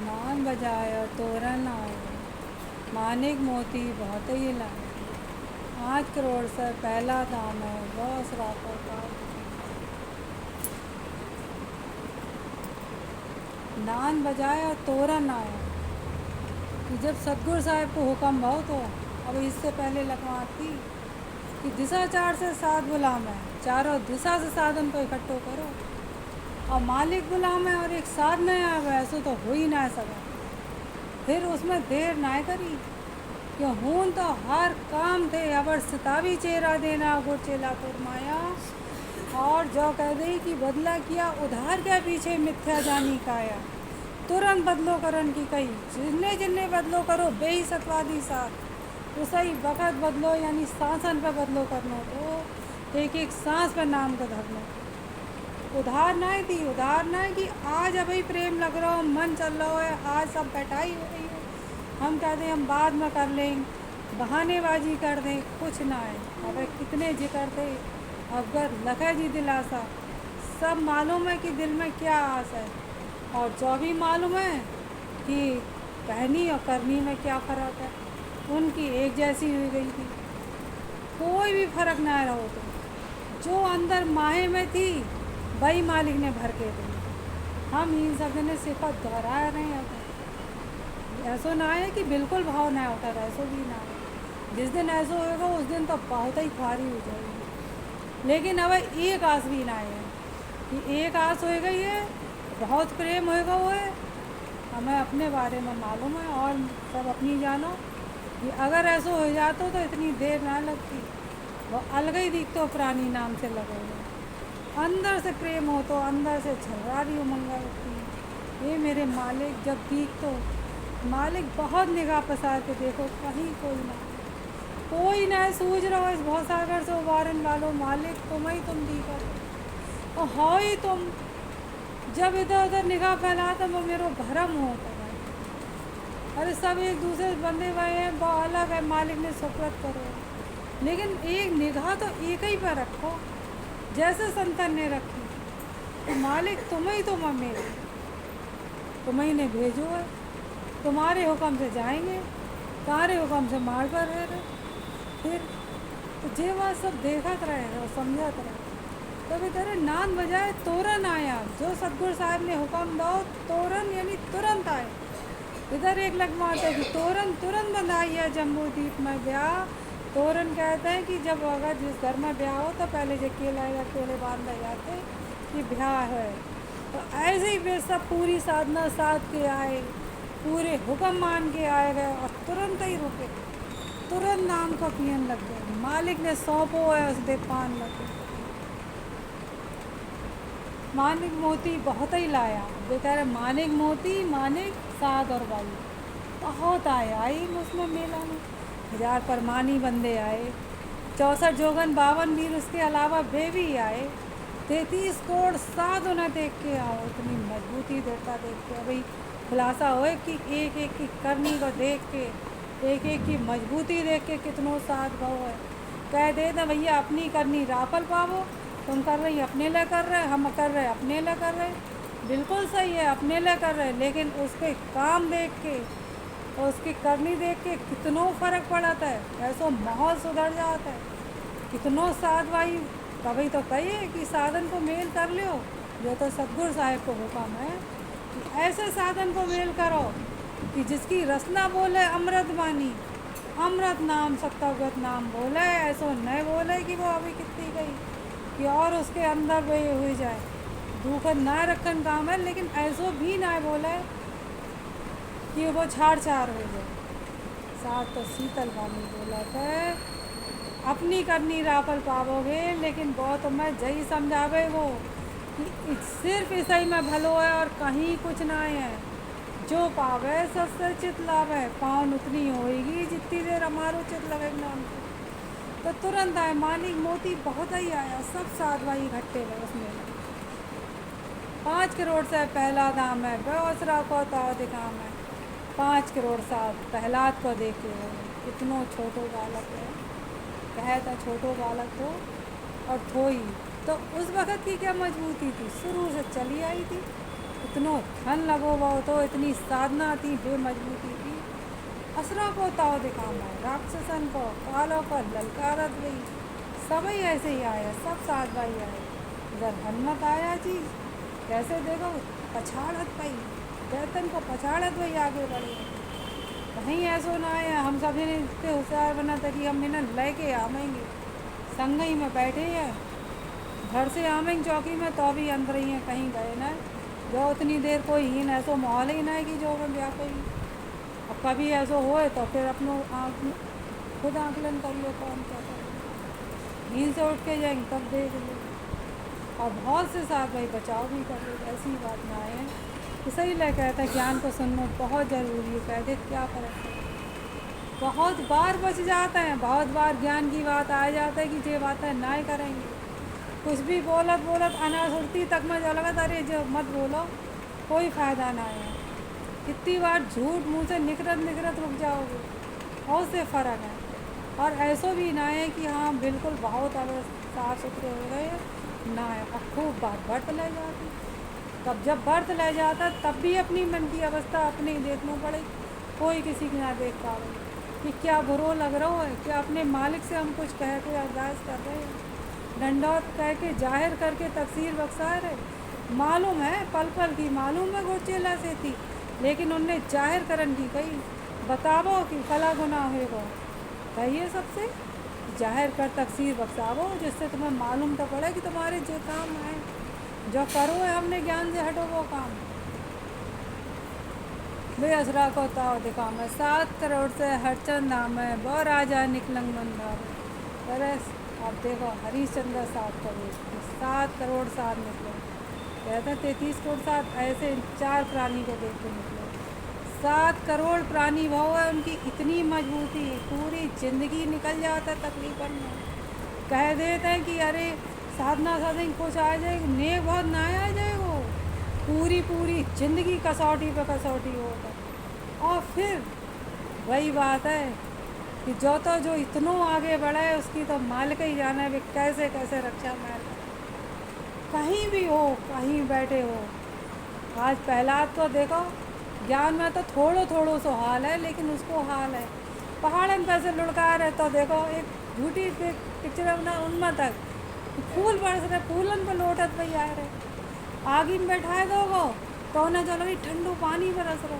नान बजाए और तोरन आए, मानिक मोती बहुत ही लाए। 5 करोड़ से पहला दाम है, बहुत रातों का। नान बजाए और तोरन आया कि जब सतगुरु साहिब को हुक्म भाव तो अब इससे पहले लगवाती कि दिशा चार से सात गुलाम है, चारों दिशा से साधन को इकट्ठो करो। और मालिक गुलाम है और एक साथ नहीं आवे, ऐसा तो हो ही ना सका। फिर उसमें देर ना करी कि हूं तो हर काम थे अबर सितावी चेहरा देना गो चेला फरमाया। और जो कह दी कि बदला किया उधार के पीछे मिथ्या जानी काया। तुरंत बदलो करन की कही, जिन्ने जिन्ने बदलो करो बेही सतवादी साथ। तो सही वक़्त बदलो यानी शासन पे बदलो करनो, तो एक एक सांस पे नाम का धरनो। उधार नहीं थी, उधार नहीं कि आज अभी प्रेम लग रहा हो, मन चल रहा है, आज सब बैठाई हो रही है, हम कहते हम बाद में कर लेंगे, बहानेबाजी कर दें, कुछ ना है। अब कितने जिक्र थे अगर लखा जी दिलासा, सब मालूम है कि दिल में क्या आस है। और जो भी मालूम है कि कहनी और करनी में क्या फ़र्क है, उनकी एक जैसी हुई गई थी, कोई भी फ़र्क ना रहो। तो जो अंदर माहे में थी वही मालिक ने भर के दी। हम इन सब ने सिफत दोहरा रहे हैं। ऐसा ना है कि बिल्कुल भाव ना उठा, ऐसा भी ना है। जिस दिन ऐसा होगा उस दिन तो बहुत ही ख्वारी हो जाएगी। लेकिन अब एक आस भी ना है कि एक आस हो गई है, बहुत प्रेम होएगा वो है, हमें अपने बारे में मालूम है और सब अपनी जानो कि अगर ऐसा हो जाता तो इतनी देर ना लगती। वो अलग ही दिख तो प्राणी नाम से लगे हुए, अंदर से प्रेम हो तो अंदर से झलरारी उमंगा उठती। ये मेरे मालिक जब दीख तो मालिक बहुत निगाह पसार के देखो, कहीं कोई ना सूझ रहा हो इस भवसागर से उबारन वालों, मालिक तुम ही तुम दिखा और हो ही तुम। जब इधर उधर निगाह फैला तो वो मेरा भरम होता है। अरे सब एक दूसरे से बंधे हुए हैं, वो अलग है, मालिक ने सुप्रत करो, लेकिन एक निगाह तो एक ही पर रखो जैसे संतन ने रखी। तो मालिक तुम ही तुम मेरे, तुम ही ने भेजो है, तुम्हारे हुक्म से जाएंगे, तुम्हारे हुक्म से मार पर रहे। फिर तो जे बात सब देखत रहे और समझत रहे। तभी तेरे नान बजाए तोरन आया, जो सतगुरु साहब ने हुक्म दो तोरन यानी तुरंत आए। इधर एक लगवाते कि तोरन तुरंत बंधाई है जम्बू द्वीप में ब्याह। तोरन कहते हैं कि जब अगर जिस घर में ब्याह हो तो पहले जो केला या केले बांधे जाते कि ब्याह है। तो ऐसे ही वे सब पूरी साधना साध के आए, पूरे हुक्म मान के आए गए और तुरंत ही रुके, तुरंत नाम को पियन लग गए। मालिक ने सौंपो है उस दे पान लग गए। मानिक मोती बहुत ही लाया, वे कह रहे मानिक मोती मानिक साध और बाई बहुत आए। आई उसमें मेला में 1000 परमानी बंदे आए, 64 जोगन 52 वीर, उसके अलावा वे भी आए। 33 करोड़ साध उन्हें देख के आओ, इतनी मजबूती देता देख के अभी खुलासा हो कि एक एक की करनी को देख के, एक एक की मजबूती देख के कितनों साध भाव है। कह दे ना भैया अपनी करनी रापल पावो, तुम कर रही अपने लिए कर रहे, हम कर रहे अपने लिए कर रहे, बिल्कुल सही है अपने लिए कर रहे, लेकिन उसके काम देख के और उसकी करनी देख के कितनों फ़र्क पड़ता है। ऐसा माहौल सुधर जाता है, कितनों साध भाई। कभी तो कहिए कि साधन को मेल कर लो, जो तो सतगुरु साहिब को हुक्म है कि ऐसे साधन को मेल करो कि जिसकी रसना बोले अमृत वाणी, अमृत नाम सत्तागत नाम बोले, ऐसा नहीं बोले कि वो अभी कितनी गई कि और उसके अंदर वे हो जाए। दुख ना रखन काम है, लेकिन ऐसो भी ना बोले कि वो छाड़ छाड़ हो जाए। साथ तो शीतल वाणी बोला है अपनी करनी रापल पावोगे, लेकिन बहुत मैं जही समझावे वो कि सिर्फ इसी में भलो है और कहीं कुछ ना है। जो पावे सबसे चित लावे, पावन उतनी होएगी जितनी देर हमारो चित लगेगा नाम को। तो तुरंत आए, मानिक मोती बहुत ही आया, सब साध भाई इकट्ठे हुए उसमें। 5 करोड़ से पहला दाम है, बेअसरा को तो दिखाम है। 5 करोड़ साध प्रहलाद को देखे हो, कितनो छोटो बालक है, कहे था छोटो बालक हो और थोई। तो उस वक़्त की क्या मजबूती थी, शुरू से चली आई थी। इतनो धन लगो वो तो इतनी साधना थी बेमजबूती थी असरा को ताव दिखाम है राक्षसन को कालों को ललकारत गई सभी ऐसे ही आया सब साथ भाई आए इधर हनुमत आया जी कैसे देखो पछाड़त पाई दैतन को पछाड़त वही आगे बढ़े कहीं ऐसो ना आया हम सब जने इतने होशियार बना था कि हम इन्हें लेके आवेंगे संगई में बैठे हैं घर से आवेंगे चौकी में तो भी अंदर ही हैं कहीं गए ना जो उतनी देर कोई ही ना ऐसो माहौल ही ना है कि जो में ब्याह कोई अब कभी ऐसो होए तो फिर अपनों खुद आकलन कर लो कौन क्या करे नींद से उठ के जाएंगे तब देख लो और बहुत से साथ भाई बचाव भी कर लो ऐसी बात ना आए तो सही लग कहता है ज्ञान को सुनना बहुत ज़रूरी है कहते क्या फर्क है बहुत बार बच जाते हैं बहुत बार ज्ञान की बात आ जाता है कि ये बात है ना ही करेंगे कुछ भी बोलत बोलत अनासुरती तक में जो लगा अरे जो मत बोलो कोई फ़ायदा ना है कितनी बार झूठ मुँह से निकरत रुक जाओगे बहुत से फ़र्क है और ऐसो भी ना है कि हाँ बिल्कुल बहुत अब साफ़ सुथरे हो गए ना है और खूब बार बर्त ले जाती तब जब बर्त ले जाता तब भी अपनी मन की अवस्था अपने ही देखना पड़े कोई किसी की ना देख पावे कि क्या बुरो लग रहा है क्या अपने मालिक से हम कुछ कह के अरदास कर रहे हैं डंडौत कह के जाहिर करके तफसीर बख्शा रहे मालूम है पल पल की मालूम है गुरचेला से थी लेकिन उनने जाहिर करन की कही बतावो कि फला गुनाह होगा कहिए सबसे जाहिर कर तफसीर बख्शावो जिससे तुम्हें मालूम तो पड़े कि तुम्हारे जो काम है जो करो है हमने ज्ञान से हटो वो काम वे असरा को ताव दिखा मैं 7 करोड़ से हरचंद नाम है वो राजा निकलंग मंदार अरे अब देखो हरिश्चंद्र 7 करोड़ 7 करोड़ साथ निकले कहते हैं 33 करोड़ साथ ऐसे 4 प्राणी को देख के निकले 7 करोड़ प्राणी भाव है उनकी इतनी मजबूती पूरी ज़िंदगी निकल जाता है तकलीफन में कह देते हैं कि अरे साधना साधन कुछ आ जाएगी नेक बहुत ना आ जाएगा पूरी ज़िंदगी कसौटी पे कसौटी होगा और फिर वही बात है कि जो इतनों आगे बढ़ा है उसकी तो मालिक ही जाना है कैसे कैसे रक्षा में कहीं भी हो कहीं बैठे हो आज पहला तो देखो ज्ञान में तो थोड़ो सो हाल है लेकिन उसको हाल है पहाड़न पर से लुढ़का रहे तो देखो एक झूठी पिक्चर बना उनमें तक फूल बरस रहे फूलन पर लोटत पे आ रहे आगे में बैठाए दोगो तो उन्हें चलो भाई ठंडू पानी बरस रहा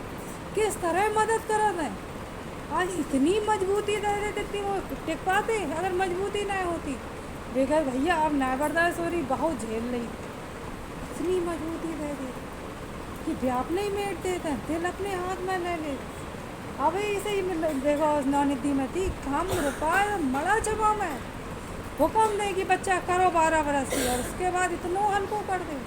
किस तरह मदद करत है आज इतनी मजबूती दे देते इतनी वो टिक पाते अगर मजबूती ना होती बेगर भैया अब ना बर्दाश्त हो रही बहुत झेल रही इतनी मजबूती दे दे कि व्याप नहीं मेट देते हैं दिल अपने हाथ में ले ले अब इसे ही देखो नौनिधि में थी कम रुपये मड़ा जमा में हुक्म दे कि बच्चा करो 12 बरस की और उसके बाद इतनो हल्को कर दे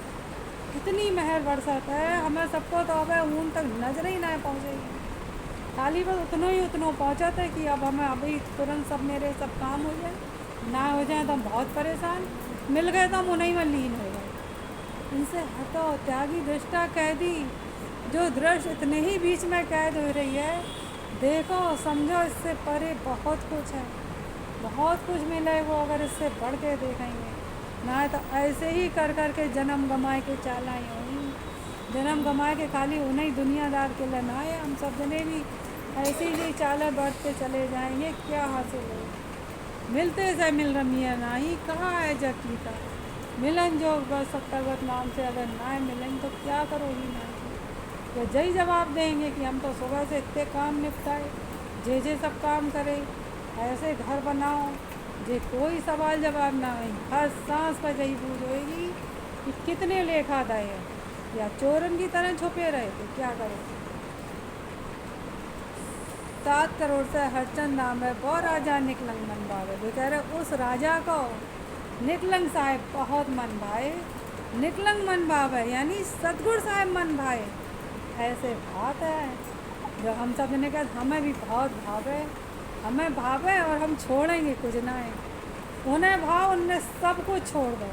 इतनी मेहर बरसत है हमें सबको तो अब ऊन तक नजर ही ना पहुँचेगी खाली बस उतनो पहुँचत है कि अब हमें अभी तुरंत सब मेरे सब काम हो जाए ना हो जाए तो हम बहुत परेशान मिल गए तो हम उन्हीं में लीन हो गए इनसे हटो त्यागी दृष्टा कैदी जो दृष्ट इतने ही बीच में कैद हो रही है देखो समझो इससे परे बहुत कुछ है बहुत कुछ मिले वो अगर इससे बढ़ के देखेंगे ना तो ऐसे ही कर के जन्म गमाए के चालाई होंगी जन्म गमाए के खाली उन्हें दुनियादार के लिए ना है हम सब जने भी ऐसे ही चाले बढ़ते चले जाएंगे क्या हासिल हो मिलते से मिल रही है ना ही कहाँ है जग का मिलन जो बस सत्तरगत नाम से अगर ना मिलेंगे तो क्या करोगी ना तो जही जवाब देंगे कि हम तो सुबह से इतने काम निपटाए जे सब काम करे ऐसे घर बनाओ जे कोई सवाल जवाब ना हो हर सांस पर यही बूझ होगी कि कितने लेखा दए या चोरन की तरह छुपे रहे तो क्या करें 7 करोड़ से हरचंद नाम है वो राजा निकलंग मन भावे वो कह रहे उस राजा को निकलंग साहेब बहुत मन भाए निकलंग मन भावे यानी सतगुरु साहेब मन भाए ऐसे बात है जो हम सब ने कहा हमें भी बहुत भावे हमें भावे और हम छोड़ेंगे कुछ ना है उन्हें भाव उनने सब कुछ छोड़ दो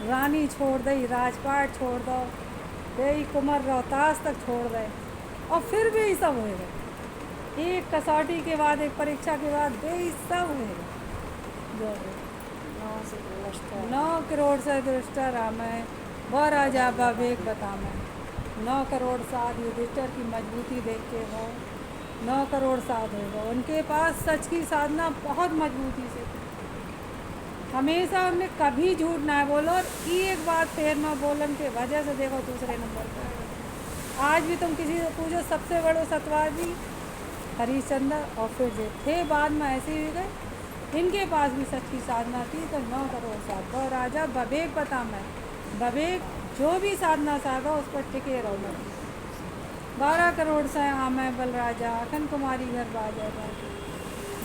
रानी छोड़ दई राजपाट छोड़ दो दे कुमार रोहतास तक छोड़ दे और फिर भी सब होएगा एक कसौटी के बाद एक परीक्षा के बाद दे सब होएगा जो 9 करोड़ से दृष्टा राम है वो राजा विवेक बता मैं 9 करोड़ साध युधिष्ठिर की मजबूती देख के वो 9 करोड़ साध हो गए, उनके पास सच की साधना बहुत मजबूती से थी। हमेशा हमने कभी झूठ ना बोलो और एक बात फिर न बोलन के वजह से देखो दूसरे नंबर पर आज भी तुम किसी से पूछो सबसे बड़ो सतवादी हरिश्चंद्र और फिर जो थे बाद में ऐसे ही गए। इनके पास भी सच्ची साधना थी तो 9 करोड़ साध और राजा बबेक पता मैं बबेक जो भी साधना साधा उस पर टिके रहो। 12 करोड़ से आमे बल राजा अखन कुमारी घर बाजा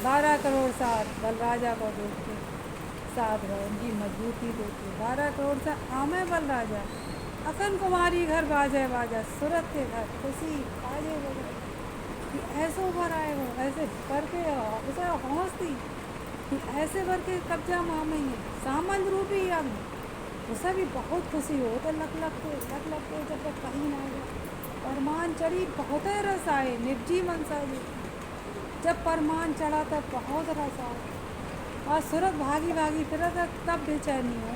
12 करोड़ साध बल राजा को देख के साध रहे उनकी मजबूती देखी। 12 करोड़ से आमे बल राजा अखन कुमारी घर बाजे बाजा सूरत के घर खुशी बाजे बजे कि ऐसो भर आए वो ऐसे करके उसे हौसती कि ऐसे भर के कब्जा मामेंगे सामंत रूपी हम उसे भी बहुत खुशी हो तो लग के जब तक कहीं ना गया परमान चढ़ी बहुत रस आए निपजी मनसा जी जब परमान चढ़ा तब बहुत रस आए और सूरत भागी भागी फिर तब बेचैनी हो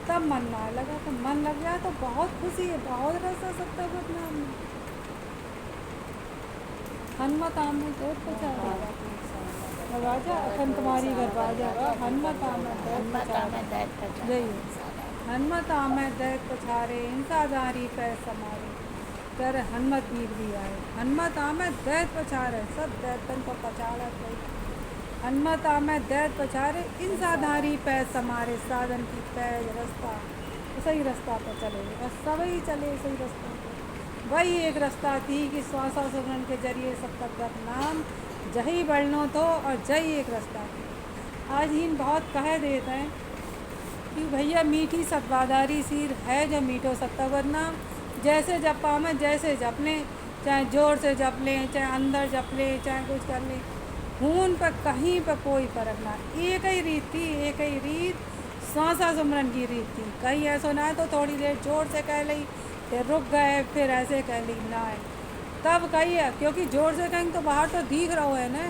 तब मन ना लगा तो मन लग गया तो बहुत खुशी है बहुत रस है सत्तावत नाम में हनुमत आम में तो कुछ राजा अखन तुम्हारी घर बाजा हनुमत आम जय हनुमत आम दैत पछारे इंसादारी पैर समारे कर हनुमत वीर भी आए हनुमत आम दैत पछारे सब दैतन को पछाड़ा हनुमत आमे दैत पछारे इंसाधारी पैर समारे साधन की पैर रास्ता सही रास्ता पर चले बस सभी चले सही रास्ता पर वही एक रास्ता थी कि श्वासा सुमरन के जरिए सब तक नाम जही बढ़नो तो और जही एक रास्ता थी। आज इन बहुत कह देते हैं कि भैया मीठी सत्वादारी सिर है जो मीठो सत्तावर नाम जैसे जपा में जैसे जप लें चाहे जोर से जप लें चाहे अंदर जप लें चाहे कुछ कर लें खून पर कहीं पर कोई फर्क ना एक ही रीत थी एक ही रीत श्वासा सुमरन की रीत थी कहीं ऐसा ना है तो थोड़ी देर जोर से कह ली फिर रुक गए फिर ऐसे कह ली ना है तब कही है क्योंकि जोर से कहेंगे तो बाहर तो दिख रहा है ना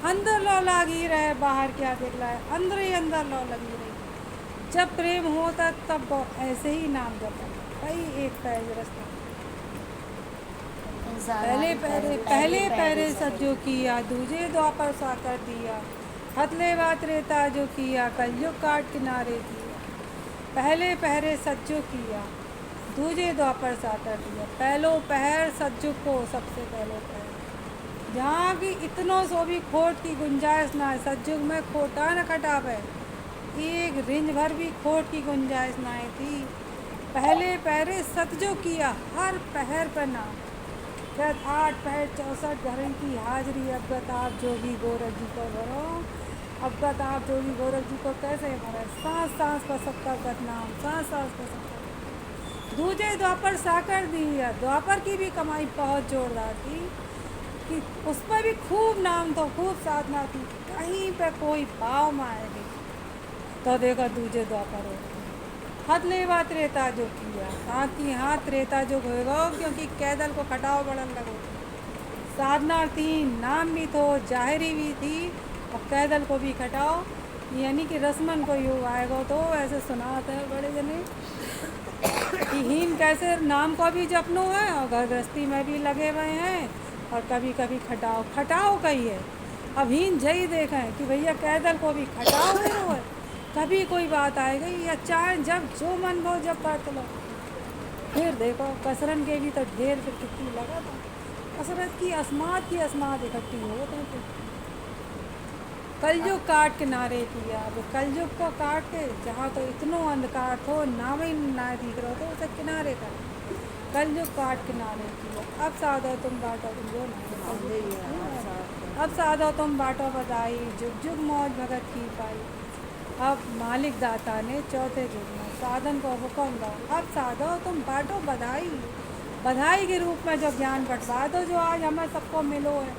अंदर लो लगी रहे बाहर क्या दिख रहा है अंदर ही अंदर लो लगी रही जब प्रेम होता तब ऐसे ही नाम जपा कई एक पैर रास्ता पहले पहरे सज्जो किया दूजे द्वापर सा कर दिया हथले बात रेता जो किया कलयुग काट किनारे किया पहले पहरे सज्जो किया दूजे द्वापर सा कर दिया पहलो पहर सज्जो को सबसे पहले पहर जहाँ की इतनों सो भी खोट की गुंजाइश ना है सज्जुग में खोटा न खटावे एक रिंज भर भी खोट की गुंजाइश ना थी पहले पहरे सज्जो किया हर पहर पर नाम 8 पहर 64 घरों की हाजिरी अवगत आप जोगी गोरख जी को भरो अवगत आप जोगी गोरख जी को कैसे भरे सांस सांस पर सबका बदनाम सांस सांस पर सबका दूजे द्वापर साकर दी है द्वापर की भी कमाई बहुत जोरदार थी कि उस पर भी खूब नाम तो खूब साधना थी कहीं पे कोई भाव में आएगी तो देखो दूजे द्वापर हो हाथ लेवा त्रेता जो किया हाथ की हाथ त्रेता जो होगा क्योंकि कैदल को खटाओ बढ़न लगो साधना थी नाम भी तो जाहिरी भी थी और कैदल को भी खटाओ यानी कि रस्मन को योग आएगा तो ऐसे सुनाते हैं बड़े जने कि हीन कैसे नाम को भी जपनो है और घर गृहस्थी में भी लगे हुए हैं और कभी कभी खटाओ कही है अब हीन जही देखें कि भैया कैदल को भी खटाओ है कभी कोई बात आएगी या चाहे जब जो मन हो जब कर लो फिर देखो कसरन के भी तो ढेर फिर कितनी लगा था कसरत की अस्मात इकट्ठी हो तो कलयुग काट किनारे किया अब कलयुग को काट के जहाँ तो इतनो अंधकार हो नाम ही ना दिख रहा तो उसे किनारे कर कलयुग काट किनारे किया अब साधो तुम बाटो तुम जो अब साधो तुम बाटो बधाई जुग जुग मौज भगत की पाई अब मालिक दाता ने चौथे युग में साधन को हुक्म दो अब साधो तुम बांटो बधाई के रूप में जो ज्ञान बंटवा दो जो आज हमें सबको मिलो है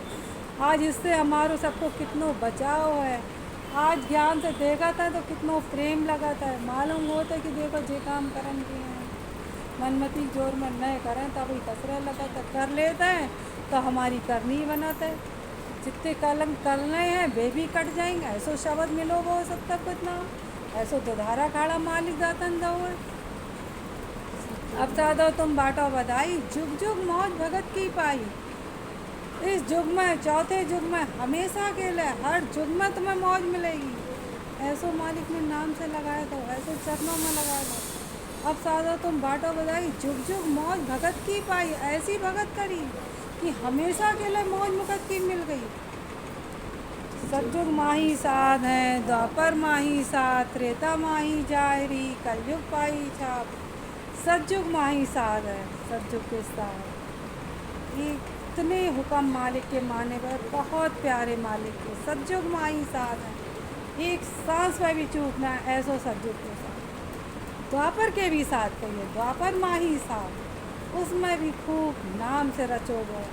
आज इससे हमारो सबको कितनो बचाव है आज ज्ञान से देखा था तो कितनो प्रेम लगा था मालूम होता है कि देखो जे काम करन किए हैं मनमती जोर में न करें तभी कसरे लगा तो कर लेते हैं तो हमारी करनी बनाते हैं जितने कलम करने हैं वे भी कट जाएंगे ऐसो शब्द मिलो वो सब तक कितना ऐसो दुधारा खाड़ा मालिक दातन दो अब साधो तुम बाटो बधाई, जुग जुग मौज भगत की पाई। इस जुग में, चौथे जुग में हमेशा के लिए हर जुग में तुम्हें मौज मिलेगी। ऐसो मालिक ने नाम से लगाया तो ऐसे चरणों में लगाया तो। अब साधो तुम बाटो बधाई, जुग जुग मौज भगत की पाई। ऐसी भगत करी कि हमेशा के लिए मौज मुकत की मिल गई। सतयुग माही साध है, द्वापर माही साथ, त्रेता माही जायरी, कलयुग पाई छाप। सतयुग माही साध है, सतयुग के साथ। ये इतने हुक्म मालिक के माने पर, बहुत प्यारे मालिक के। सतयुग माही साध है, एक सांस में भी चूकना है, ऐसो सतयुग के साथ। द्वापर के भी साथ कहिए, द्वापर माही साथ, उसमें भी खूब नाम से रचोगे,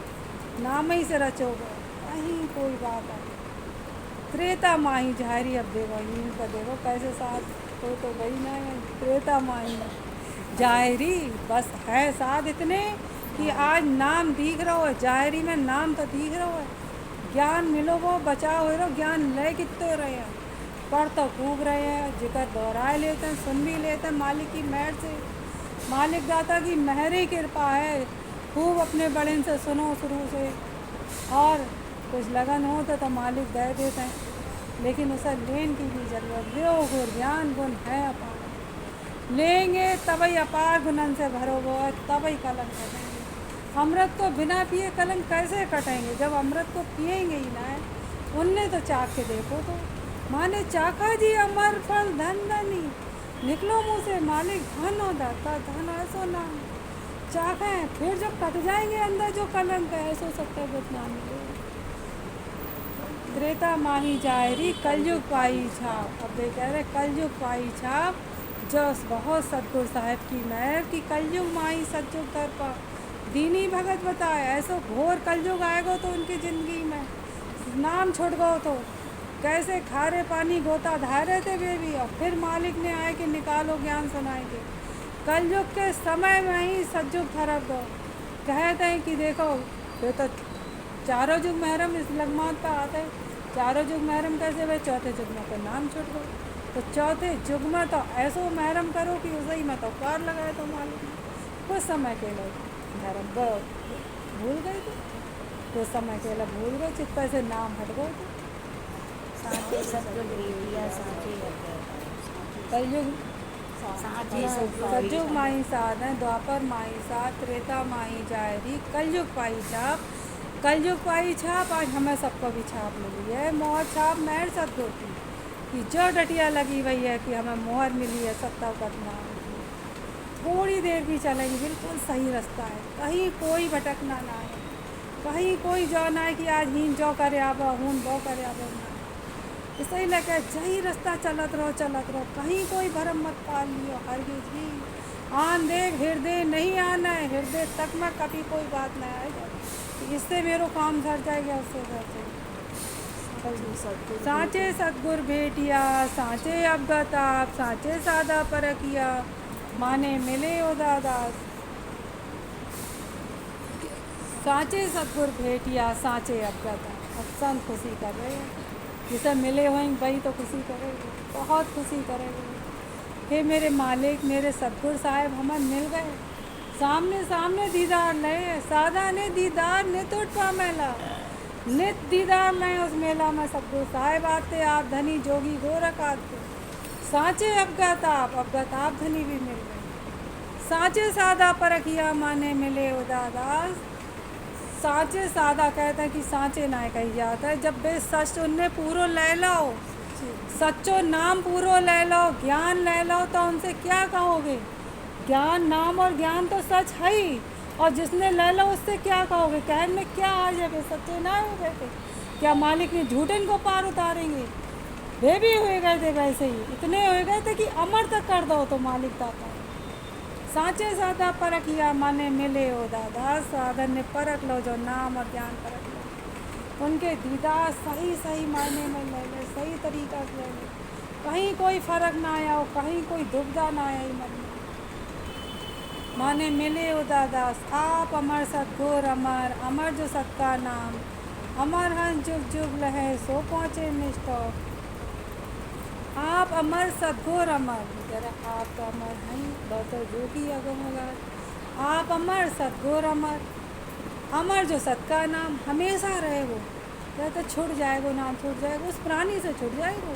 नाम ही से रचोगे, कहीं कोई बात है। त्रेता माही झारी, अब देखो यूं का देखो कैसे साथ, तो वही ना है। त्रेता माही जायरी, बस है साथ इतने कि आज नाम दिख रहा है, जायरी में नाम तो दिख रहा है। ज्ञान मिलो वो बचाओ हो, ज्ञान ले कितने रहे हैं, पढ़ तो खूब रहे हैं, जिक्र दोहराए लेते हैं, सुन भी लेते हैं मालिक की मेहर से। मालिक दाता की मेहरी कृपा है, खूब अपने बड़े से सुनो शुरू से, और कुछ लगन हो तो मालिक दे देते हैं, लेकिन उसे लेन की भी जरूरत। योग और ज्ञान गुण है अपार, लेंगे तभी अपार गुणन से भरोगे, तभी कलम कटेंगे। अमृत को बिना पिए कलम कैसे कटेंगे, जब अमृत को पिएंगे ही ना है। उनने तो चाख के देखो तो, माने चाखा जी अमर फल धन धनी, निकलो मुँह से मालिक धन हो दाता धन, ऐसो नाम चाखा है। फिर जब कट जाएंगे अंदर जो कलंक है, ऐसो सत्य बदनाम मिलेगा। त्रेता माही जायरी, कलयुग पाई छाप। अब देख कह रहे कलयुग पाई छाप, जो बहुत सतगुरु साहब की मेहर की कलयुग माही सतयुग तरपा। दीनी भगत बताए, ऐसा घोर कलयुग आएगा तो उनकी ज़िंदगी में नाम छुट गो तो कैसे खारे पानी गोता धार रहे थे वे भी, और फिर मालिक ने आए कि निकालो ज्ञान सुनाएंगे। कलयुग के समय में ही सतयुग थरक दो। कहते हैं कि देखो ये तो चारों युग महरम इस लगमात पर आते हैं, चारों युग महरम कैसे भाई, चौथे युग में तो नाम छुट गो, तो चौथे युग में तो ऐसो महरम करो कि उसे ही में तो कार लगाए तो मालिक ने। कुछ समय के लिए महरम भूल गए थे, कुछ समय के लिए भूल गए, चित्त से नाम हट गए थे। साँचे सतयुग बेटिया साँचे कलयुग साँचे सतयुग माही साध है, द्वापर माही साथ, त्रेता माही जायरी, कलयुग पाई छाप। कलयुग पाई छाप, आज हमें सबको भी छाप मिली है, मोहर छाप मेहर सतगुरु की, कि जो डटिया लगी हुई है कि हमें मोहर मिली है सत्ता करना। थोड़ी देर भी चलेंगे बिल्कुल सही रास्ता है, कहीं कोई भटकना ना है, कहीं कोई जो ना है कि आज हीन जो करे आबो हून वो करे आबो ना। इसलिए लगे जही रास्ता चलत रहो, कहीं कोई भरम मत पाल लियो। हरगिज भी आन देख हृदय नहीं आना है, हृदय तक में कभी कोई बात नहीं आएगा, इससे मेरा काम सर जाएगा, उससे सर जाएगा। साँचे सतगुर भेटिया साँचे अवगत आप, साँचे सादा परकिया माने मिले ओ दादास। साँचे सतगुर भेटिया साँचे अवगत आप। अब संत खुशी कर रहे हैं, जिसे मिले हुए वही तो खुशी करेंगे, बहुत खुशी करेंगे। हे मेरे मालिक, मेरे सतगुर साहब हमें मिल गए, सामने सामने दीदार ले, सादा ने दीदार ने तो उठा मेला, नित दीदार ले उस मेला में सतगुर साहब आते, आप धनी जोगी गोरख आते। साँचे अवगत आप धनी भी मिल गए। साँचे सादा परखिया माने मिले उदादास। साँचे सादा कहते हैं कि साँचे ना कही जाता है, जब बे सच उनने पूरो ले लो, सच्चो नाम पूरो ले लो, ज्ञान ले लो, तो उनसे क्या कहोगे। ज्ञान नाम और ज्ञान तो सच है ही, और जिसने ले लो उससे क्या कहोगे। कहने में क्या आज है, सच्चे ना हो गए थे क्या, मालिक ने झूठन को पार उतारेंगे। वे भी हो गए थे वैसे ही, इतने हो गए थे कि अमर तक कर दो तो मालिक दाता। साँचे सादा परखिया माने मिले ओ दादा, साधन ने परख लो जो नाम और ज्ञान परख लो, उनके दीदार सही सही मायने में ले ले, सही तरीका से ले ले, कहीं कोई फर्क ना आया हो, कहीं कोई दुविधा ना आया मन में। माने मिले ओ दादास आप अमर सतगुर अमर, अमर जो सत्का नाम, अमर हंस जुग जुग लहे सो पहुँचे निष्ठो। आप अमर सतगुर अमर, जरा आप तो अमर हैं, बहुत जो भी अगम होगा आप अमर सतगुर अमर, अमर जो सत का नाम हमेशा रहे वो, या तो छूट जाएगो नाम छूट जाएगो, उस प्राणी से छूट जाएगो,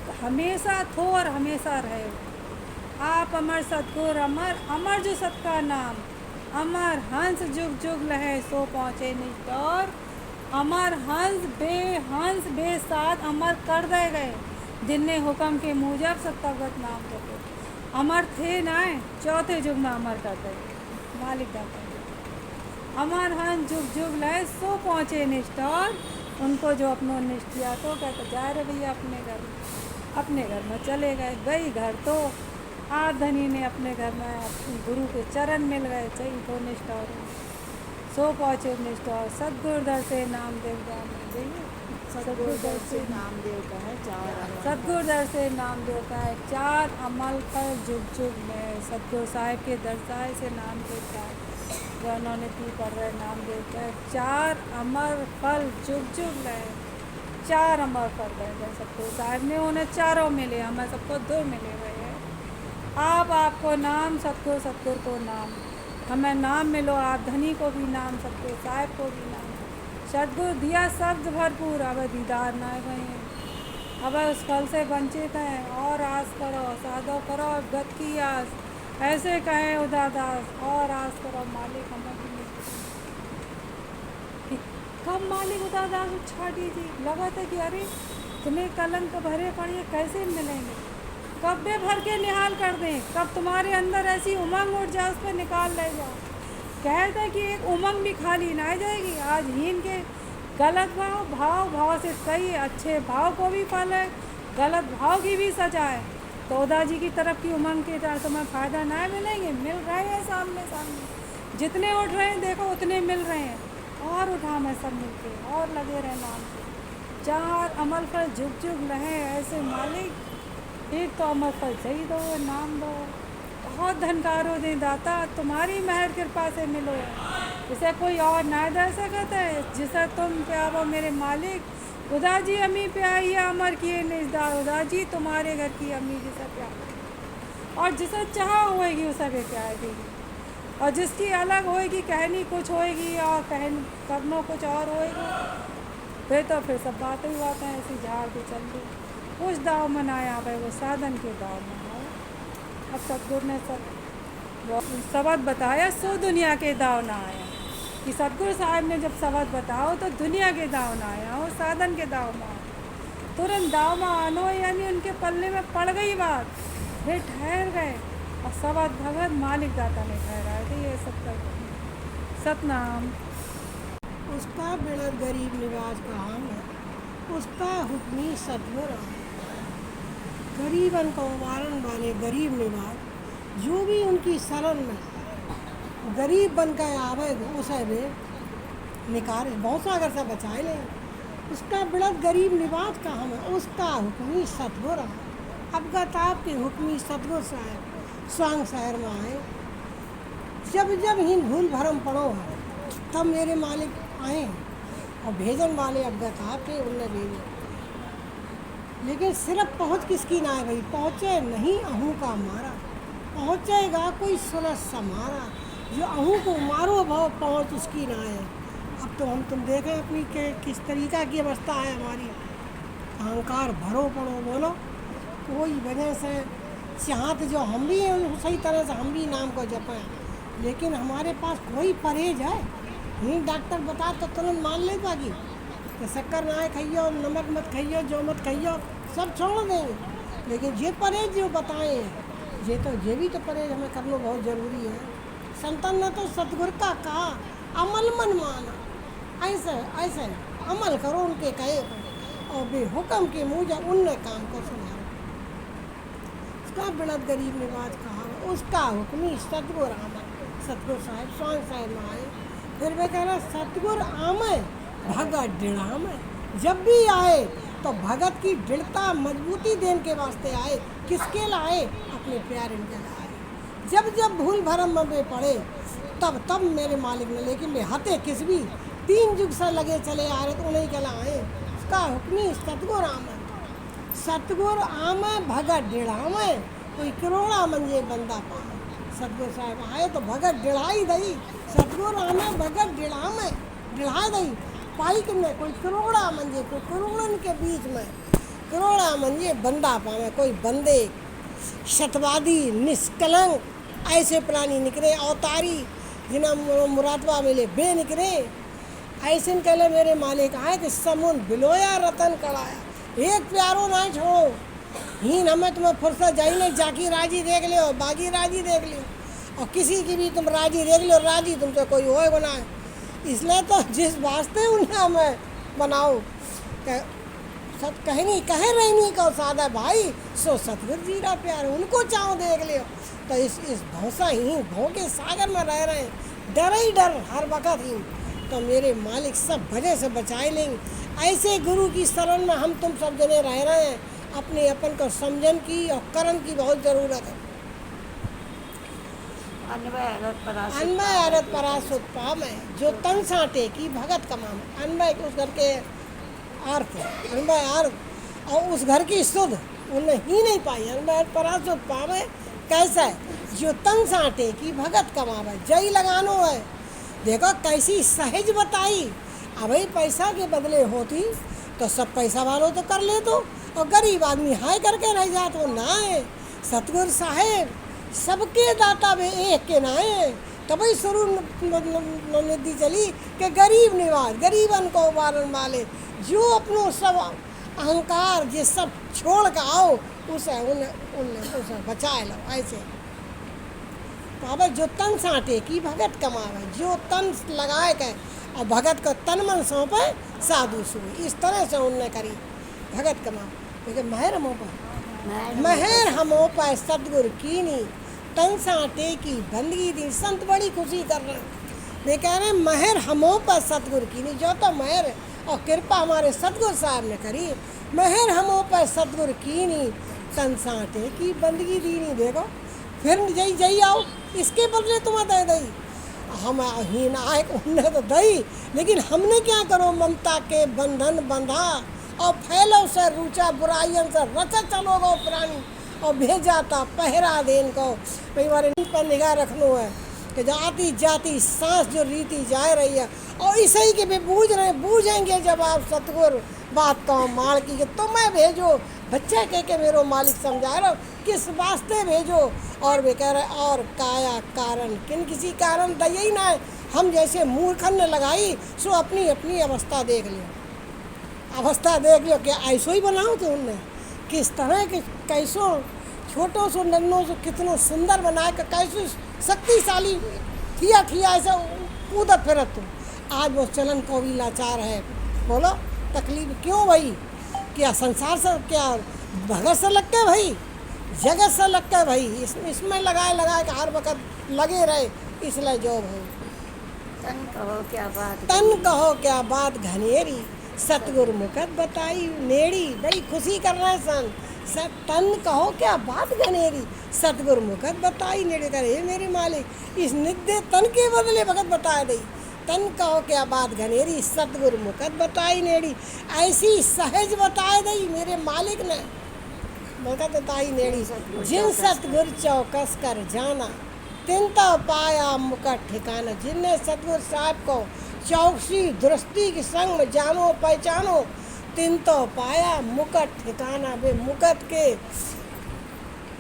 तो हमेशा थो और हमेशा रहे वो। आप अमर सतगुर अमर, अमर जो सत का नाम, अमर हंस जुग जुग लहे सो पहुँचे निज और, अमर हंस बेसात अमर कर दे गए, जिनने हुक्म के मुजब सत्तागत नाम जपे। अमर थे नाए चौथे युग में अमर कर दे मालिक दाता। अमर हंस जुग जुग लहे सो पहुँचे निष्ठ और, उनको जो अपनों निष्ठ किया तो कहते जा रहे भैया अपने घर में चले गए। गई घर तो आप धनी ने अपने घर में अपने गुरु के चरण मिल गए, चाहिए तो निष्ठ और सो पहुँचे निष्ठ और। सतगुरु दर से नाम देव सतगुरु दर से नामदेव का है 4 अमल। सतगुरु दर से नामदेव का है 4 अमल फल जुग जुग में। सतगुरु साहिब के दरसाए से नामदेव का है, जो उन्होंने पी पढ़ रहे नामदेव का है 4 अमर फल जुग जुग में। 4 अमर फल गए सतगुरु साहिब ने, उन्हें चारों मिले, हमें सबको 2 मिले हुए हैं। आपको नाम सतगुरु को नाम, हमें नाम मिलो आप धनी को भी नाम, सतगुरु साहिब को भी नाम। सतगुरु दिया शब्द भरपूर, अब दीदार ना गए हैं, अब उस फल से वंचित हैं। और आस करो साधो करो गत की आस, ऐसे कहें उदादास और आस करो मालिक हमें भी मिल। कब मालिक उदादास छाटी जी, लगा था कि अरे तुम्हें कलंक भरे पड़िए कैसे मिलेंगे, कब बे भर के निहाल कर दें, कब तुम्हारे अंदर ऐसी उमंग उठ जाए उस पर निकाल ले जाओ। कहते कि एक उमंग भी खाली ना जाएगी। आज हीन के गलत भाव से कई अच्छे भाव को भी फल है, गलत भाव की भी सजा है। तो उदा जी की तरफ की उमंग के तरह तुम्हें फ़ायदा ना मिलेंगे, मिल रहे हैं सामने जितने उठ रहे हैं देखो उतने मिल रहे हैं, और उठा मैं सब मिलके और लगे रहे नाम से। 4 अमल फल जुग जुग लहे ऐसे मालिक, एक तो अमर फल सही दो नाम दो, बहुत धनकारो दे दाता, तुम्हारी महर कृपा से मिलो, इसे कोई और ना दे सकता है जिसे तुम प्यारो मेरे मालिक। उदा जी अम्मी प्याइया अमर किए निजदार, उदा जी तुम्हारे घर की अम्मी जिसे प्यार, और जिसे चाह होएगी उसे भी प्यार देगी, और जिसकी अलग होएगी कहनी कुछ होएगी और करनो कुछ और होएगी, फिर सब बातें ही बातें ऐसी झाड़ के चल रही। उस दाव में ना आवे वो साधन के दाव में आए। अब सतगुरु ने सबद बताया सो दुनिया के दाव ना आया, कि सतगुरु साहब ने जब सबद बताओ तो दुनिया के दाव ना आया हो, साधन के दाव में आया। तुरंत दाव में आनो यानी उनके पल्ले में पड़ गई बात, वे ठहर गए और सबद भगत मालिक दाता ने ठहराए थे। ये सतनाम। उसका बिलद गरीब निवाज कहाँ है, उसका हुक्मी सतगुर। गरीबन को उबारन वाले गरीब निवाज, जो भी उनकी शरण में गरीब बन कर आवे उसे वे निकार बहुत सागर से बचाए ले। उसका बिलद गरीब निवाज कहाँ है, उसका हुक्मी सतगुर। अब गताब के हुक्मी सतगुर साहब स्वांग शहर में आए। जब जब हीन भूल भरम पड़ो है तब मेरे मालिक आए और भेजन वाले अब गताब के उनने भेजे। लेकिन सिर्फ पहुँच किसकी ना है भाई, पहुँचे नहीं अहूँ का मारा, पहुँचेगा कोई सुरस समारा, जो अहूँ को मारो भाव पहुँच उसकी ना है। अब तो तुम देखें अपनी के किस तरीक़ा की अवस्था है हमारी, अहंकार भरो पड़ो बोलो, कोई वजह से चाहत जो हम भी हैं सही तरह से हम भी नाम को जपें, लेकिन हमारे पास कोई परहेज है नहीं। डॉक्टर बता तो तुरंत मान ले बाकी कि शक्कर ना खाइयो, नमक मत खाइयो, जो मत खाइयो, सब छोड़ देंगे। लेकिन ये परहेज जो बताए ये भी तो परहेज हमें करना बहुत ज़रूरी है। संतन ने तो सतगुरु का कहा अमल मन माना, ऐसे ऐसे अमल करो उनके कहे और बेहुक्म के मुँह उनने काम को सुना। उसका बिलद गरीब निवाज कहा, उसका हुक्मी सतगुर आमा। सतगुर साहिब स्वांग साहिब में आए, फिर वे कह रहा सतगुर आमे भगत दृढ़ में। जब भी आए तो भगत की दृढ़ता मजबूती देने के वास्ते आए। किसके लाए, अपने प्यारे के लाए। जब जब भूल भरम में पड़े तब मेरे मालिक ने, लेकिन मैं हते किस भी 3 युग से लगे चले आ रहे तो उन्हीं के लाए। उसका हुक्मी सतगुर आमे, सतगुर आमे भगत दृढ़ में, कोई करोड़ा मंजे बंदा पाए। सतगुरु साहब आए तो भगत डिढ़ाई दई, सतगुरु आमे भगत डिढ़ा दई। पाई कि में कोई करोड़ा मंजे, कोई करोड़न के बीच में करोड़ा मंजे बंदा पावे, कोई बंदे शतवादी निष्कलंक ऐसे प्राणी निकले, अवतारी जिन्हें मुरादबा मिले बे निकले। ऐसे कहले मेरे मालिक आए कि समुद्र बिलोया रतन कड़ाया, एक प्यारो ना छोड़ो। हीन हमें तुम्हें फुर्सत जाई नहीं, जाकी राजी देख लियो, बागी राजी देख लियो, और किसी की भी तुम राजी देख लियो, राजी तुमसे कोई होए ना। इसलिए तो जिस वास्ते उन्हें हमें बनाओ कहे रहनी को सादा भाई, सो सतगुरु जी का प्यार उनको चाहो देख लियो। तो इस भौसाहीन भौ के सागर में रह रहे हैं, डर ही डर हर वक्त ही। तो मेरे मालिक सब भजे से बचाए लेंगे। ऐसे गुरु की शरण में हम तुम सब जने रह रहे हैं। अपने अपन को समझन की और कर्म की बहुत ज़रूरत है। अन्वय अरत परासुत पाम है, जो तन साटे की भगत कमाम। अन्वय उस घर के अर्थ, अन्वय अर्थ और उस घर की सुध उन्हें ही नहीं पाई। अन्वय परासुत पाम है कैसा है, जो तन साटे की भगत कमावे, जय लगानो है। देखो कैसी सहज बताई। अभी पैसा के बदले होती तो सब पैसा वालों तो कर ले, तो और गरीब आदमी हाय करके रह जात, वो ना है। सतगुरु साहेब सबके दाता वे एक के ना है। तभी शुरू निधि चली कि गरीब निवास, गरीबन को उबारन वाले, जो अपनों सब अहंकार ये सब छोड़ कर आओ, उसे उसे बचाए लो। ऐसे पावे जो तन साटे की भगत कमावे, जो तन लगाए के और भगत को तन मन सौंपे साधु सुई। इस तरह से उनने करी भगत कमा। देखिए महर हमो पर, महर हमो पर सतगुरु कीनी, तन साटे की बंदगी दी। संत बड़ी खुशी कर रहे हैं, वे कह रहे हैं महर हमो पर सतगुरु कीनी। जो तो महर और कृपा हमारे सतगुरु साहब ने करी, महर हमो पर सतगुरु कीनी, तन साटे की बंदगी दीनी। देखो फिर जई जई आओ, इसके बदले तुम्हें दे दई। हम हीन आए उन्हें तो दई, लेकिन हमने क्या करो, ममता के बंधन बंधा और फैलो से रुचा बुराइयन से रचा चलो गो प्राणी, और भेजा था पहरा देन को। कई बार इन पर निगाह रखनो है कि जाती जाती सांस जो रीति जा रही है, और इसे ही के भी बूझेंगे जब आप सतगुरु बात को मार की कि तुम्हें भेजो। बच्चे कह के मेरो मालिक समझा रहा किस वास्ते भेजो। और वे कह रहे और काया कारण किन किसी कारण दया ही ना है। हम जैसे मूर्खन ने लगाई, सो अपनी अपनी अवस्था देख लियो, अवस्था देख लियो। क्या ऐसो ही बनाओ तो उनने किस तरह के कैसो छोटो सो नन्नो सो कितनो सुंदर बनाए के कैसो शक्तिशाली थिया थिया ऐसा कूदत फिरत। तो आज वो चलन को भी लाचार है। बोलो तकलीफ क्यों भाई? क्या संसार से, क्या भगत से लग के भाई, जगत से लग के भाई, इसमें लगाए के हर वक्त लगे रहे। इसलिए जो भाई तन कहो क्या बात, तन कहो क्या बात घनेरी, सतगुरु मुकत बताई नेड़ी। बड़ी खुशी कर रहे सन। तन कहो क्या बात घनेरी, सतगुरु मुकत बताई नेड़ी। करे मेरे मालिक, इस नित्य तन के बदले भगत बता दई। तन कहो क्या बात घनेरी, सतगुरु मुकत बताई नेड़ी। ऐसी सहज बताए दई मेरे मालिक ने, मुकत बताई नेड़ी। जिन सतगुरु चौकस कर जाना, तिन तो पाया मुकट ठिकाना। जिनने सतगुरु साहब को चौकसी दृष्टि के संग में जानो पहचानो, तिन तो पाया मुकट ठिकाना। वे मुकट के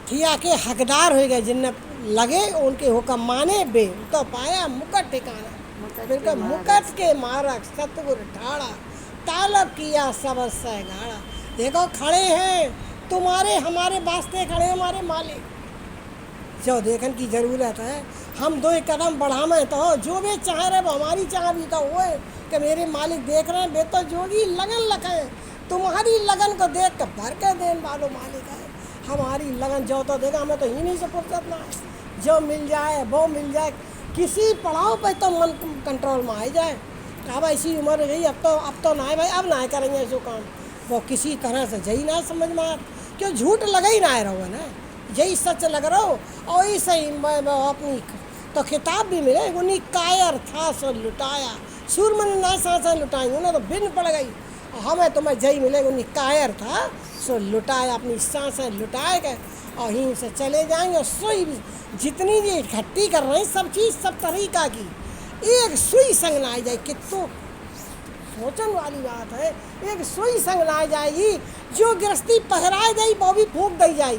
थिया के हकदार हो गए, जिनने लगे उनके हुक्म माने, बे तो पाया मुकट ठिकाना। बिल्कुल मुकट के मारक सतगुरु ठाड़ा, तालब किया सब से गाड़ा। देखो खड़े हैं तुम्हारे हमारे वास्ते, खड़े हमारे मालिक। जो देखने की ज़रूरत है, हम दो एक कदम बढ़ावे तो जो भी चाह रहे वो हमारी चाह भी तो हुए कि मेरे मालिक देख रहे हैं। बे तो जोगी लगन लगे, तुम्हारी लगन को देख कर भर के देन वालों मालिक है। हमारी लगन जो तो देगा, हमें तो ही नहीं से फुर्सत ना है। जो मिल जाए वो मिल जाए, किसी पड़ाव पे तो मन कंट्रोल में आ जाए। अब ऐसी उम्र हो गई, अब तो ना है भाई, अब ना करेंगे ऐसे काम। वो किसी तरह से जही ना समझ में आ, क्यों झूठ लगा ही ना रहो ना, यही सच लग रहा हो। और ऐसे ही मैं अपनी तो खिताब भी मिले, उन्हीं कायर था सो लुटाया। सूरमन ना सांसें लुटाई, उन्हें तो बिन पड़ गई। और हमें तुम्हें जय मिले, उन्हीं कायर था सो लुटाया, अपनी सांसें लुटाए गए। और यहीं से चले जाएंगे। और सुई भी जितनी भी इकट्ठी कर रहे हैं सब चीज़ सब तरीका की, एक सुई संग ना आ जाए। कितो सोचन वाली बात है, एक सुई संग ना आ जाएगी। जो गृहस्थी पहराए जाई वो भी फूक दी जाई,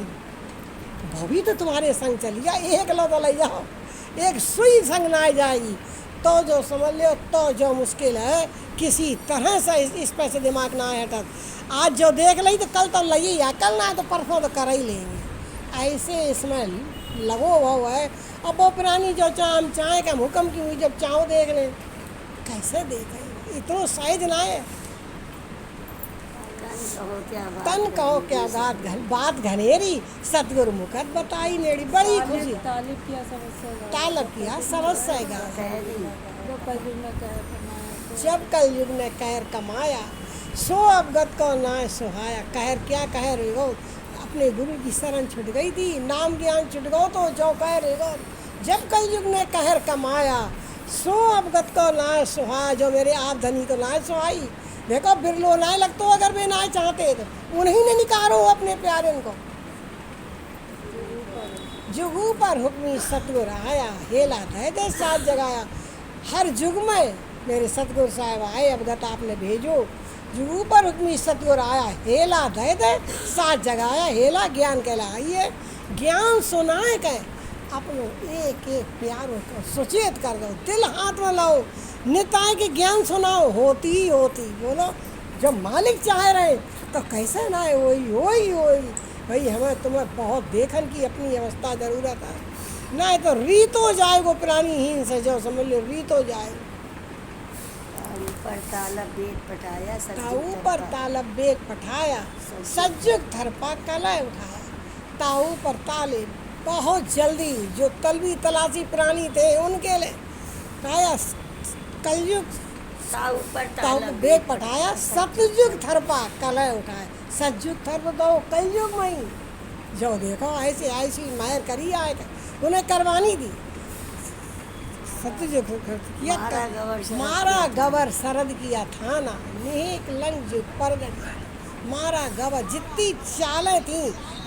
वो भी तो तुम्हारे संग चली जाए। एक लो तो ले जाओ, एक सुई संग ना आ जाएगी तो जो समझ लो, तो जो मुश्किल है किसी तरह से इस पे से दिमाग ना हटत। आज जो देख ली तो कल तो लगी, या कल ना तो परसों तो कर ही लेंगे। ऐसे इसमें लगो वो है। अब वो पुरानी जो चाम चाय का हुक्म की हुई, जब चाहो देख लें कैसे देखें, इतना साइज ना है। तन कहो क्या बात घनेरी, सतगुरु मुखत बताई नेड़ी। बड़ी खुशी तालिब किया समस्या तालब किया समस्या गा। जो कलयुग में कहर कमाया जब कल युग ने कहर कमाया, सो अवगत को नाय सुहाया। कहर क्या कहर हो, अपने गुरु की शरण छुट गई थी, नाम ज्ञान छुट गो तो जो कहर हो। जब कल युग ने कहर कमाया, सो अवगत को नाय सुहाया। जो मेरे आप धनी को नाय सुहाई। देखो बिरलो नाय लगतो, अगर वे नाय चाहते तो उन्हीं ने निकारो अपने प्यारे को। जुगू पर हुक्मी सतगुर आया, हेला दे साथ जगाया। हर जुग में मेरे सतगुरु साहब आए, अवगत आपने भेजो। जुगू पर हुक्मी सतगुर आया, हेला दे साथ जगाया। हेला ज्ञान कहलाइए, ज्ञान सुनाए कह अपनो एक एक प्यारों को सुचेत कर दो। दिल हाथ में लाओ, निताय के ज्ञान सुनाओ, होती ही होती। बोलो जब मालिक चाह रहे तो कैसे ना है, वही भाई। हमें तुम्हें बहुत देखन की अपनी अवस्था ज़रूरत है, ना तो रीत हो जाएगो पुरानी हीन से। जो समझ लो रीत हो जाएगी। ऊपर तालब बेग पटाया, ताऊ पर तालब बेग पठाया, सज्जुग थरपा कलय उठाया। ताऊ पर ताले बहुत जल्दी जो तलबी तलाशी प्राणी थे उनके लिए पाया। कलयुग ताऊ बेग पठाया, सतयुग थरपा कलय उठाया। सतयुग थर्प दो कलयुग में ही जो देखो ऐसी ऐसी मायर करी आए, उन्हें करवानी थी। सतयुग किया मारा गवर सरद किया थाना, नेक लंग जो परगट मारा गवर। जितनी चालें थी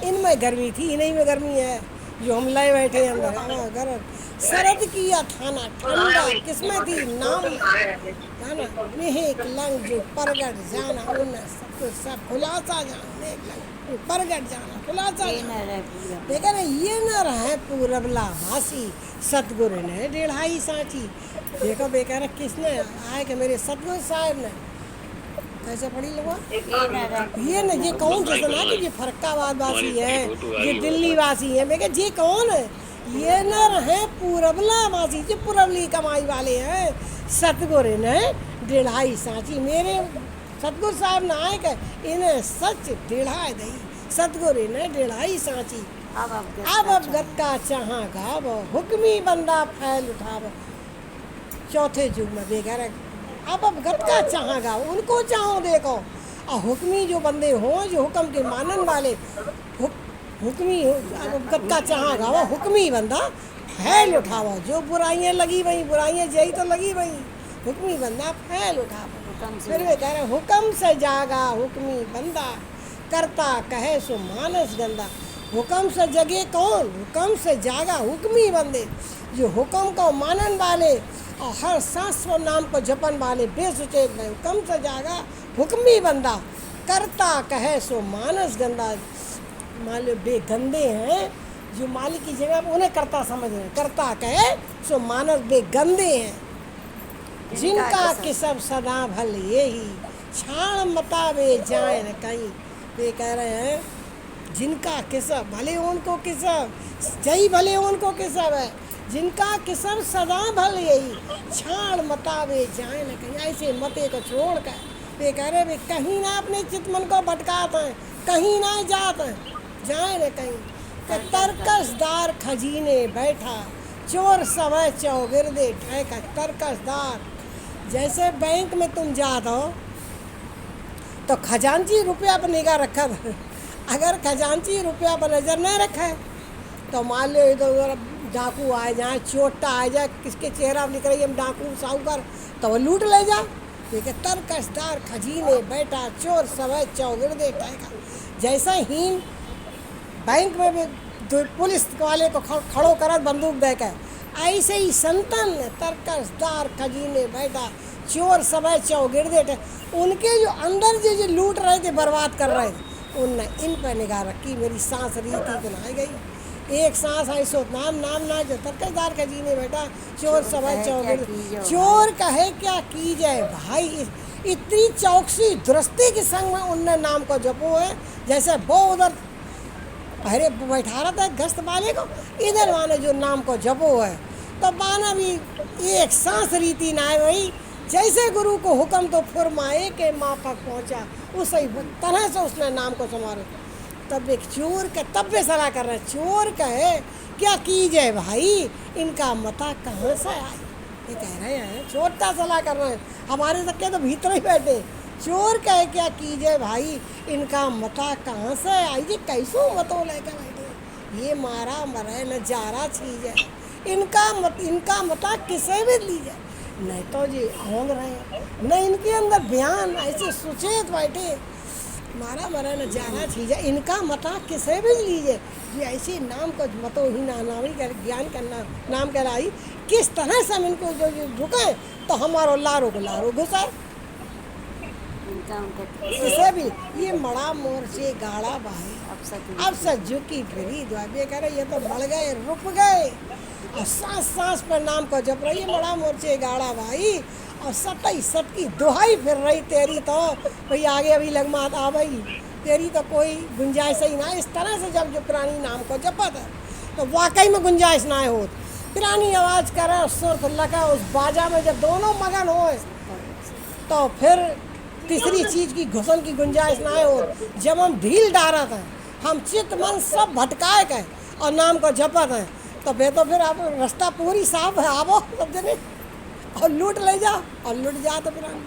इनमें गर्मी थी, इन्हीं में गर्मी है जो हम लाए बैठे अंदर। गर्म सरद किया थाना, ठंडा किसमें थी नाम है ना। नेक लंग जो परगट जाना, उन्हें सब खुलासा जाना। नेक लंग परगट जाना, खुलासा जाना। लेकिन ये न रहे पूरबला भासी, सतगुरु ने डेढ़ाई सांची। देखो बेकार किसने आए कि मेरे सतगुरु साहब ने कैसे पढ़ी लोगों ये न, ये कौन जैसे ना कि ये फरक्काबाद वासी है, ये दिल्ली वासी है। मैं ये कौन है, ये न रहे पूरबला वासी, जो पूरबली कमाई वाले हैं। सतगुरु ने डेढ़ाई सांची, मेरे सतगुरु साहब ने आए कि इन्हें सच डेढ़ाई दी। सतगुरु ने डेढ़ाई सांची, अब अवगत का चाहा गाव, हुक्मी बंदा फैल उठाव। चौथे युग में बेगर अब अवगत का चाहा गाव, उनको चाहो देखो। और हुक्मी जो बंदे हों, जो हुक्म के मानन वाले, हुक्मी अवगत का चाहा गाव, हुक्मी बंदा फैल उठाओ। जो बुराइयाँ लगी वही बुराइयाँ जई तो लगी वही, हुक्मी बंदा फैल उठाओ। फिर वे कह रहे हुक्म से जागा हुक्मी बंदा, करता कहे सो मानस गंदा। हुक्म से जगे कौन, हुक्म से जागा हुक्मी बंदे, जो हुक्म को मानन वाले और हर सांस व नाम को जपन वाले बेसुचेत में। हुक्म से जागा हुक्मी बंदा, करता कहे सो मानस गंदा। मान लो बेगंदे हैं जो मालिक की जगह उन्हें करता समझ रहे, करता कहे सो मानस बेगंदे हैं। जिनका किसब सदा भल यही, छाण मतावे जाए न कहीं। वे कह रहे हैं जिनका किसब भले उनको किसब, जई भले उनको किसब है। जिनका किसब सदा भल यही, छाण मतावे जाए न कहीं। ऐसे मते को छोड़ कर वे कह रहे वे कहीं ना अपने चितमन को भटकाते हैं, कहीं ना जाते हैं, जाए न कहीं। कि तरकसदार खजीने बैठा, चोर समय चौगिरदे ठहका। तरकसदार जैसे बैंक में तुम जाते हो तो खजांची रुपया पर निगाह रखा। अगर खजांची रुपया पर नजर नहीं रखा तो मान लो इधर डाकू आए जाए, चोटा आ जाए, किसके चेहरा लिख रही है डाकू साहूकार, तो वो लूट ले जा। ठीक है, तरकसदार खजीने बैठा, चोर समय चौगिरदे ठहका। जैसा हीन बैंक में भी पुलिस वाले को खड़ो करत बंदूक देकर, ऐसे ही संतन तरकसदार खजीने बैठा चोर सब चौगिरदे उनके जो अंदर जो लूट रहे थे, बर्बाद कर रहे थे, उनने इन पर निगाह रखी। मेरी सांस रीति तो ना गई, एक सांस ऐसो नाम नाम ना जो तरकसदार खजीने बैठा चोर सब चौगिरदे। चोर कहे क्या की जाए भाई, इतनी चौकसी दुरुस्ती के संग में उनने नाम को जपो है, जैसे वो उधर पहरे बैठा रहा था गश्त वाले को, इधर वाले जो नाम को जपो है, तो बाना भी एक सांस रीति ना है भाई। जैसे गुरु को हुक्म तो फरमाए के माफक पहुंचा, उसी तरह से उसने नाम को संभाले। तब एक चोर का तब भी सलाह कर रहे, चोर कहे क्या की जाए भाई, इनका मता कहाँ से आई, ये कह रहे हैं छोटा सलाह कर रहे हैं, हमारे तक के तो भीतर ही बैठे। चोर कहे क्या की जाए भाई, इनका मता कहाँ से आई, ये कैसो मतों लेकर बैठे, ये मारा मरे न जारा चीज है, इनका मता किसे भी लीजिए, नहीं तो जी होंग रहे न इनके अंदर बयान ऐसे सुचेत बैठे, मारा मरे न जारा चीज है, इनका मता किसे भी लीजिए, ये ऐसी नाम को मतो ही नामी कर ज्ञान करना नाम कहलाई। किस तरह से हम इनको जो रुके तो हमारो लारो को लारो घुसा इसे भी ये मड़ा मोर्चे गाड़ा बाहे, अब सज्जू की फिरी द्वाबे करे, ये तो बढ़ गए रुक गए, और सांस सांस पर नाम को जप रही, मड़ा मोर्चे गाड़ा भाई, और सटई सट की दुहाई फिर रही तेरी तो भाई आगे अभी लगमात आ भाई, तेरी तो कोई गुंजाइश ही ना। इस तरह से जब जो पुरानी नाम को जपत है तो वाकई में गुंजाइश ना हो, पुरानी आवाज़ करे सुर लगा उस बाजा में, जब दोनों मगन हो तो फिर तीसरी चीज़ की घुसन की गुंजाइश ना हो। जब हम ढील डारत हैं, हम चित्त मन सब भटकाए गए और नाम को जपत हैं, तो फिर आप रास्ता पूरी साफ है, आवो सब जने और लूट ले जाओ, और लूट जाओ तो पुरानी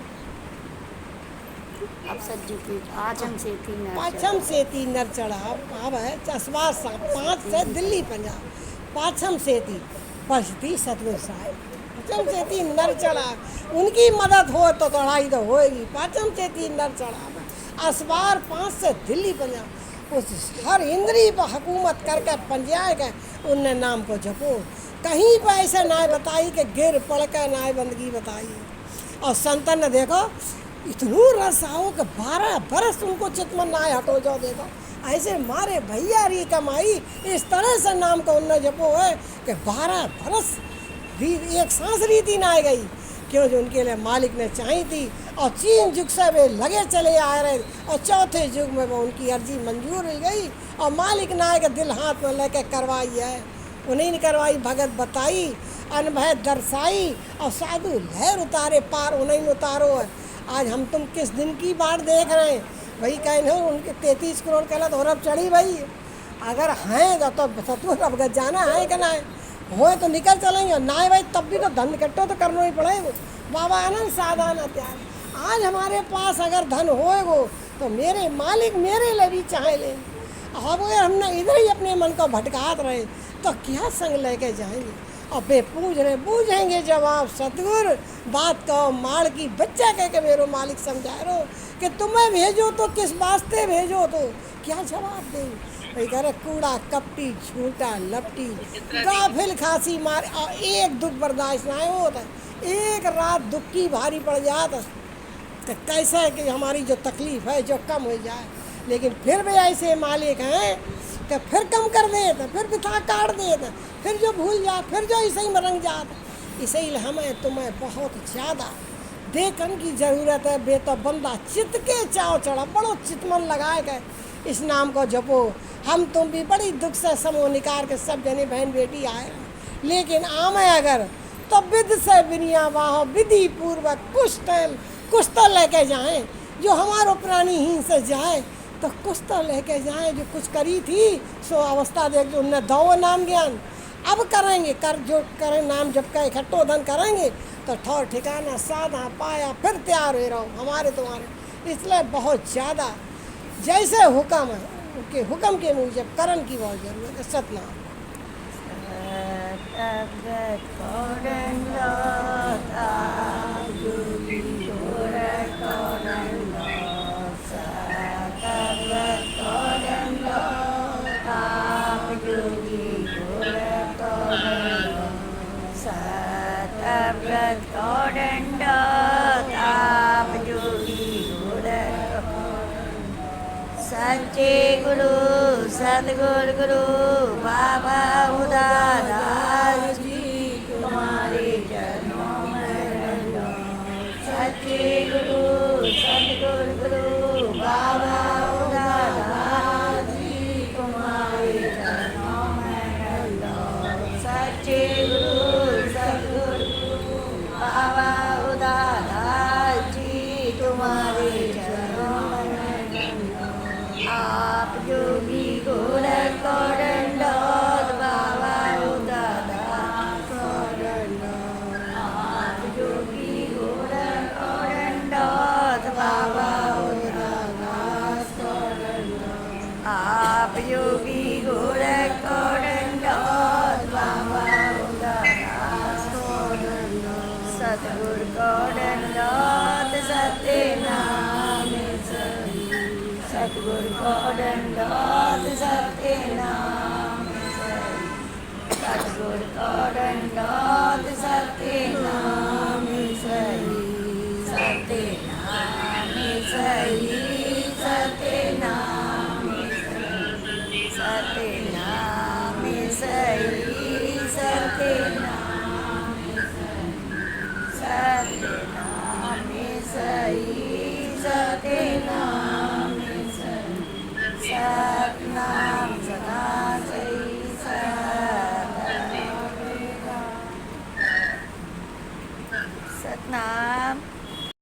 अब सज्जू की आचम से तीन पाछम से तीन नर चढ़ा, अब है चस्वा 5 से दिल्ली पंजाब, पाछम से तीन पछती सतगुर साहिब, पाछम से तीन नर चढ़ा, उनकी मदद हो तो लड़ाई तो होएगी। पाछम से तीन नर चढ़ा, असवार 5 से दिल्ली पंजाब, उस हर इंद्री पर हुकूमत करके पंजाए गए, उनने नाम को जपो, कहीं पर ऐसे नाय बताई कि गिर पड़ कर नाय बंदगी बताई। और संतन ने देखो इतनू रस आओ कि 12 बरस उनको चितमन नाय हटो जाओ, देखो ऐसे मारे भैया री कमाई, इस तरह से नाम को उनने जपो है कि 12 बरस भी एक सांस रीति ना आ गई, क्यों जो उनके लिए मालिक ने चाही थी। और 3 युग से वे लगे चले आ रहे, और चौथे युग में वो उनकी अर्जी मंजूर हो गई, और मालिक नायक दिल हाथ में लेके करवाई है, उन्हीं ने करवाई भगत बताई, अनभय दर्शाई, और साधु लहर उतारे पार उन्हीं ने उतारो है। आज हम तुम किस दिन की बात देख रहे हैं भाई, कहीं उनके 33 करोड़ कहला तो अरब चढ़ी भाई, अगर हैं तो सतुर अवगत जाना है कि ना हो तो निकल चलेंगे, ना भाई तब भी तो धन इकट्ठो तो करना ही पड़ेगा। बाबा आनंद साधान त्याग, आज हमारे पास अगर धन होएगो तो मेरे मालिक मेरे लिए भी चाहे लें, अब अगर हमने इधर ही अपने मन को भटकात रहे तो क्या संग लेके जाएंगे। अब वे पूछ रहे बूझेंगे जवाब सतगुर, बात कहो माड़ की बच्चा कह के मेरे मालिक समझा रहे कि तुम्हें भेजो तो किस वास्ते भेजो, तो क्या जवाब दें भाई। करे कूड़ा कपटी झूठा लपटी गाफिल खांसी मार, और एक दुख बर्दाश्त ना होता, एक रात दुख की भारी पड़ जाता, तो कैसा है कि हमारी जो तकलीफ़ है जो कम हो जाए। लेकिन फिर भी ऐसे मालिक हैं तो फिर कम कर देते, फिर बिथा काट देते, फिर जो भूल जाए, फिर जो ऐसे ही मरंग जाता। इसीलिए हमें तुम्हें बहुत ज़्यादा देखन की ज़रूरत है। बेतो बंदा चित्त के चाव चढ़ा, बड़ो चितमन लगाए गए इस नाम को जपो। हम तुम भी बड़ी दुख से समूह निकाल के सब जने बहन बेटी आए, लेकिन आमे अगर तो विध से बिनिया वाह विधि पूर्वक कुछ तो लेके जाएं, जो हमारो प्राणी हीन से जाए तो कुछ तो लेके जाएं, जो कुछ करी थी सो अवस्था देख उनने दो नाम ज्ञान अब करेंगे, कर जो करें नाम जब का इकट्ठो धन करेंगे तो ठौर ठिकाना साधा पाया फिर तैयार हो रहो हमारे तुम्हारे। इसलिए बहुत ज़्यादा जैसे हुक्म है उनके हुक्म के मुजब करन की बहुत जरूरत है। सतनाम। Thank you. सच्चे गुरु सतगुरु गुरु बाबा उदादास जी तुम्हारे चरणों में डंडो सच्चे गुरु सतगुरु गुरु बाबा उदादास जी तुम्हारे चरणों में डंडो सच्चे गुरु सतगुरु गुरु बाबा उदादास जी तुम्हारे चरणों में डंडो आप जोगी गोरख को डंडोत बाबा उदादास को डंडोत आप जोगी गोरख को डंडोत बाबा उदादास को डंडोत आप योगी गोरख को डंडोत बाबा उदादास को डंडोत सतगुर को डंडोत सत्यनाम सरी सतगुर को डंडोत सत्यनाम सरी सतगुर को डंडोत